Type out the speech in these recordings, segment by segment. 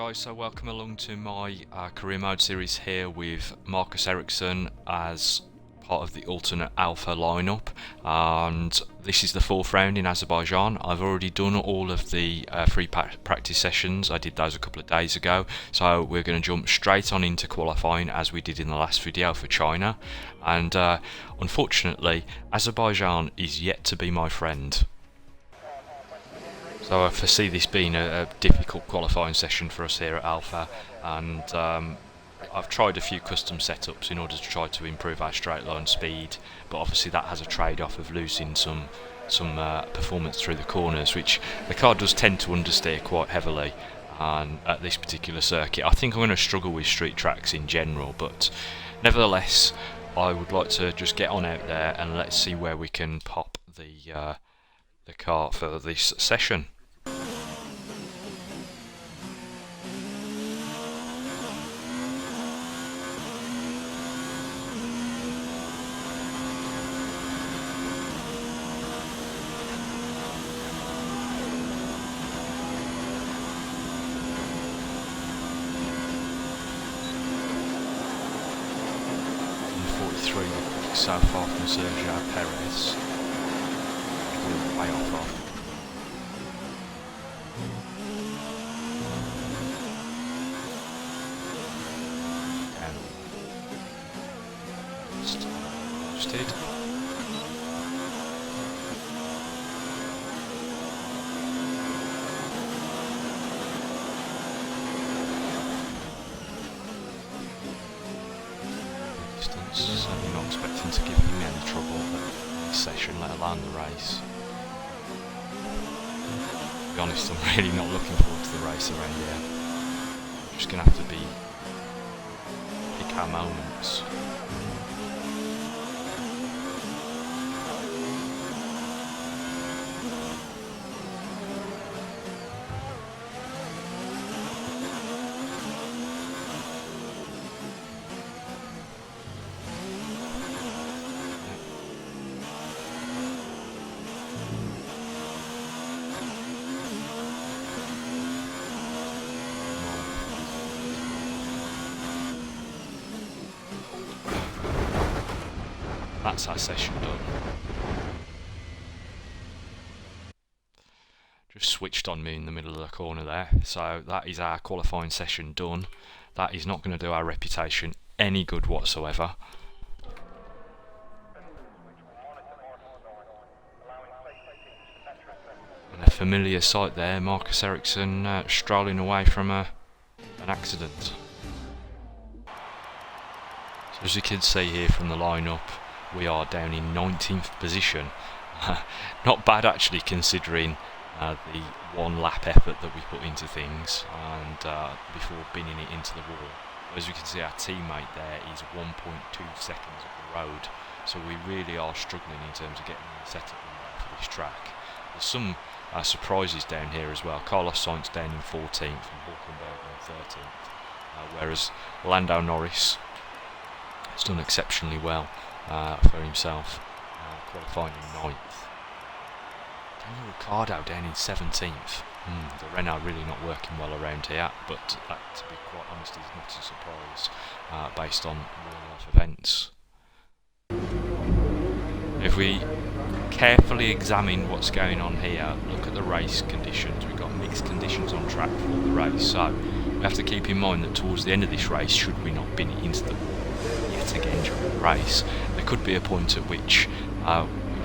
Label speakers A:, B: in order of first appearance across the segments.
A: guys, so welcome along to my career mode series here with Marcus Ericsson as part of the alternate Alfa lineup, and this is the fourth round in Azerbaijan. I've already done all of the free practice sessions. I did those a couple of days ago, so we're going to jump straight on into qualifying as we did in the last video for China, and unfortunately Azerbaijan is yet to be my friend. So I foresee this being a difficult qualifying session for us here at Alfa, and I've tried a few custom setups in order to try to improve our straight line speed, but obviously that has a trade-off of losing some performance through the corners, which the car does tend to understeer quite heavily. And at this particular circuit, I think I'm going to struggle with street tracks in general, but nevertheless, I would like to just get on out there and let's see where we can pop the car for this session. 43 so far from Sergio Perez. Way off. Did. Certainly not expecting to give him any trouble at this session, let alone the race. To be honest, I'm really not looking forward to the race around here. I'm just going to have to pick our moments. That's our session done. Just switched on me in the middle of the corner there. So that is our qualifying session done. That is not going to do our reputation any good whatsoever. And a familiar sight there, Marcus Ericsson strolling away from an accident. So as you can see here from the lineup, we are down in 19th position. Not bad actually, considering the one lap effort that we put into things and before binning it into the wall. As you can see, our teammate there is 1.2 seconds up the road, so we really are struggling in terms of getting the setup for this track. There's some surprises down here as well. Carlos Sainz down in 14th and Hulkenberg in 13th, whereas Lando Norris has done exceptionally well for himself, qualifying in 9th. Daniel Ricciardo down in 17th. The Renault really not working well around here, but that, to be quite honest, is not a surprise based on real-life events. If we carefully examine what's going on here, look at the race conditions. We've got mixed conditions on track for the race, so we have to keep in mind that towards the end of this race, should we not bin it into the wall yet again during the race, there could be a point at which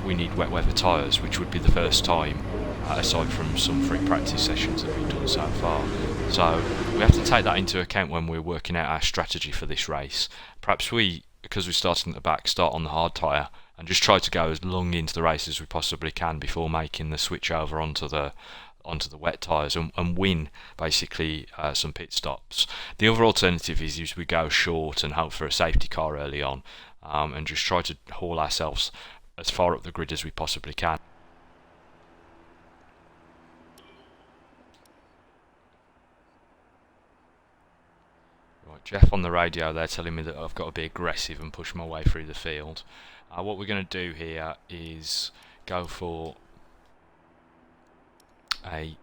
A: we need wet weather tyres, which would be the first time, aside from some free practice sessions that we've done so far. So we have to take that into account when we're working out our strategy for this race. Perhaps we, because we're starting at the back, start on the hard tyre and just try to go as long into the race as we possibly can before making the switch over onto the wet tyres and win basically some pit stops. The other alternative is we go short and hope for a safety car early on, and just try to haul ourselves as far up the grid as we possibly can. Right, Jeff on the radio there telling me that I've got to be aggressive and push my way through the field. What we're going to do here is go for a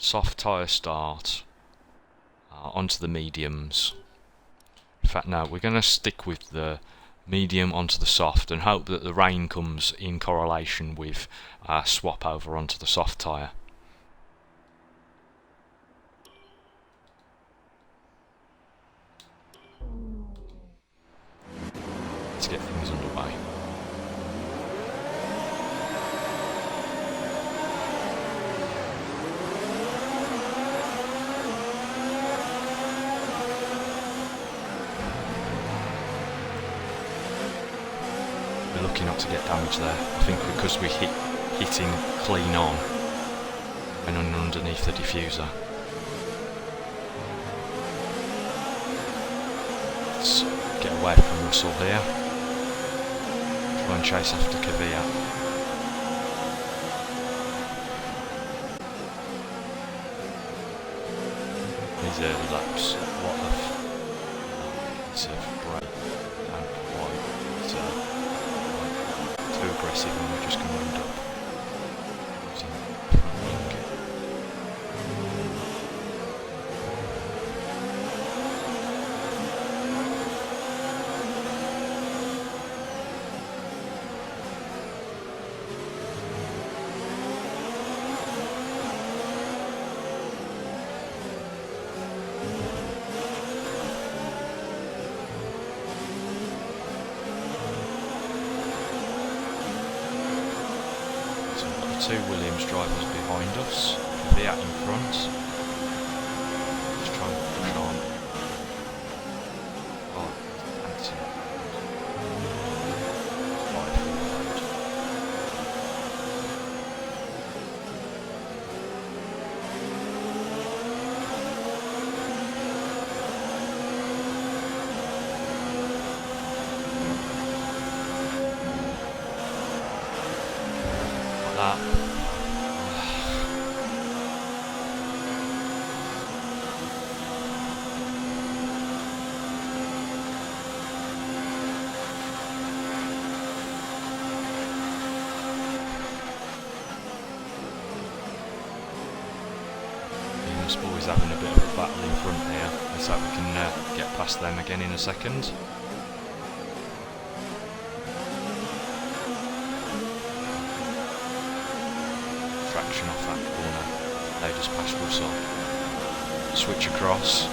A: soft tyre start, onto the mediums. In fact, no, we're going to stick with the medium onto the soft and hope that the rain comes in correlation with swap over onto the soft tyre. Let's get things underway. We're lucky not to get damage there. I think because we hitting clean on and underneath the diffuser. Let's get away from Russell here. Try and chase after Kvyat. These early laps, what a piece of brake and quite too aggressive, and we're just going to end up losing the front wing. Two Williams drivers behind us, Kvyat in front. Let's try and push on. Oh, Anthony. Like that. Boys having a bit of a battle in front here. Let's hope we can get past them again in a second. Traction off that corner. They just passed Russell. Switch across.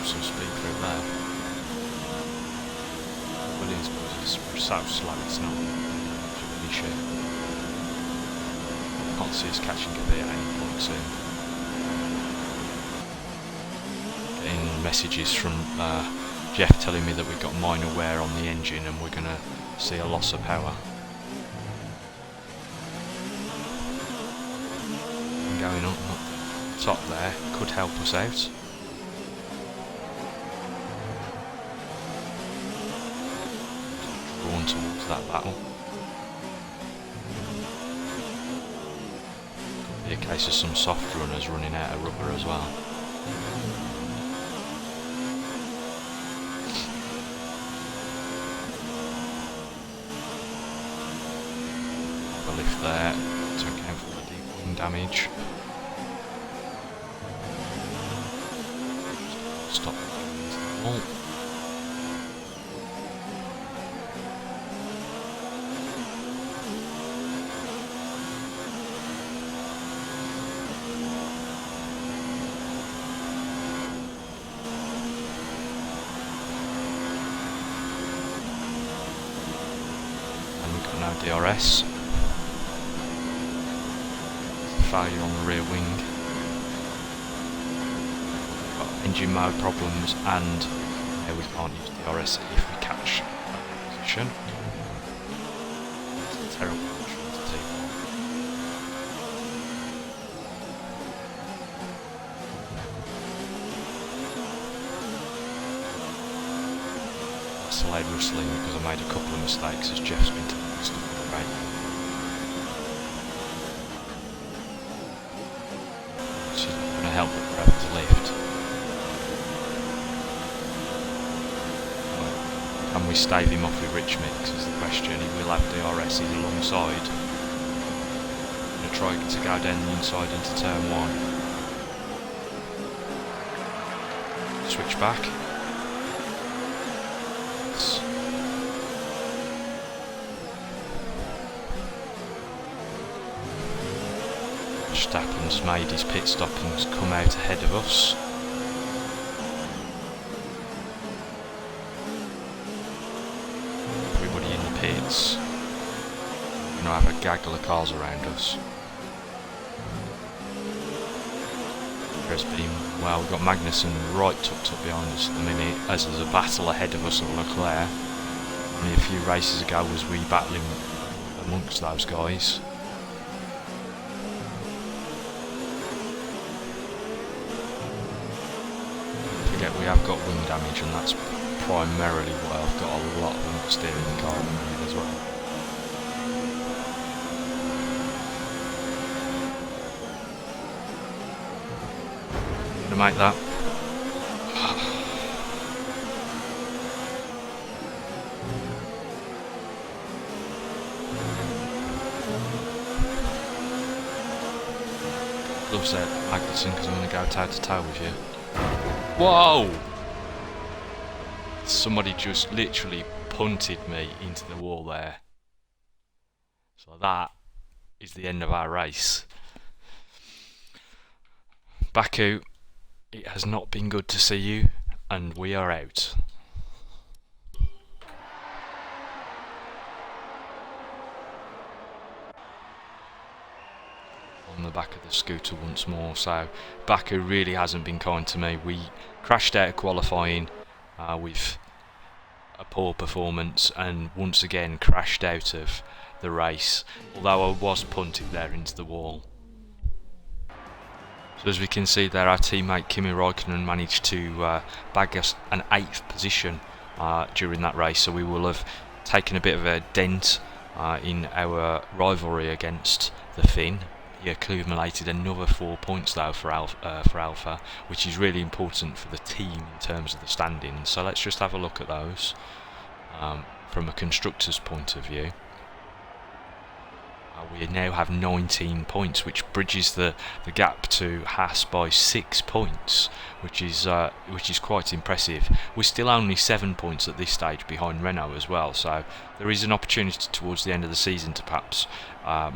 A: Some speed through there. Williams is so slow, it's not really shit. Can't see us catching Kvyat at any point soon. Getting messages from Jeff telling me that we've got minor wear on the engine and we're going to see a loss of power. And going up top there could help us out. Towards that battle. Could be a case of some soft runners running out of rubber as well. Have a lift there to account for the deep wing damage. Stop the wall. Got no DRS. Failure on the rear wing. Got engine mode problems, and we can't use DRS if we catch that position. It's a terrible position to take. That's delayed rustling because I made a couple of mistakes as Jeff's been telling me stuff on the radio. Which is not going to help the prep to lift. Can we stave him off with rich mix is the question. He will have DRS alongside. I'm going to try to go down the inside into turn 1. Switch back. Verstappen's made his pit stop and has come out ahead of us. Everybody in the pits. We're going to have a gaggle of cars around us. There's been, well, we've got Magnussen right tucked up behind us at the minute, as there's a battle ahead of us at Leclerc. Only a few races ago was we battling amongst those guys. We have got wing damage, and that's primarily why I've got a lot of understeer in the car at the minute as well. Gonna make that. Loves that Magnussen because I'm going to go toe to toe with you. Whoa! Somebody just literally punted me into the wall there. So that is the end of our race. Baku, it has not been good to see you, and we are out. On the back of the scooter once more, so Baku really hasn't been kind to me. We crashed out of qualifying with a poor performance and once again crashed out of the race, although I was punted there into the wall. So as we can see there, our teammate Kimi Räikkönen managed to bag us an 8th position during that race, so we will have taken a bit of a dent in our rivalry against the Finn. He accumulated another 4 points though for Alfa, which is really important for the team in terms of the standings. So let's just have a look at those from a constructor's point of view. We now have 19 points, which bridges the gap to Haas by 6 points, which is quite impressive. We're still only 7 points at this stage behind Renault as well, so there is an opportunity towards the end of the season to perhaps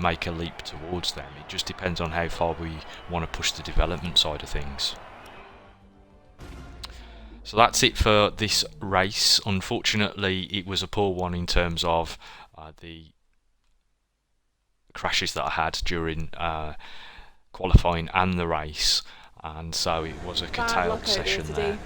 A: make a leap towards them. It just depends on how far we want to push the development side of things. So that's it for this race. Unfortunately, it was a poor one in terms of the crashes that I had during qualifying and the race, and so it was a curtailed session there.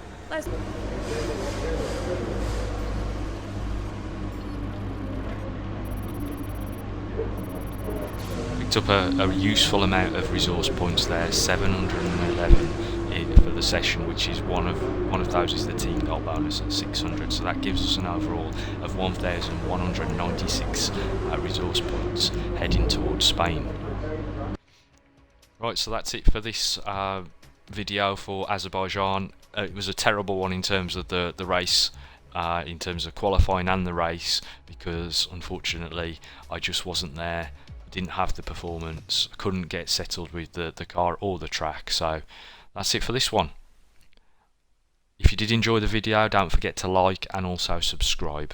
A: Picked up a useful amount of resource points there, 711 for the session, which is one of those is the team goal bonus at 600, so that gives us an overall of 1,196 resource points heading towards Spain. Right, so that's it for this video for Azerbaijan. It was a terrible one in terms of the race, in terms of qualifying and the race, because unfortunately I just wasn't there, didn't have the performance, couldn't get settled with the car or the track. So that's it for this one. If you did enjoy the video, don't forget to like and also subscribe.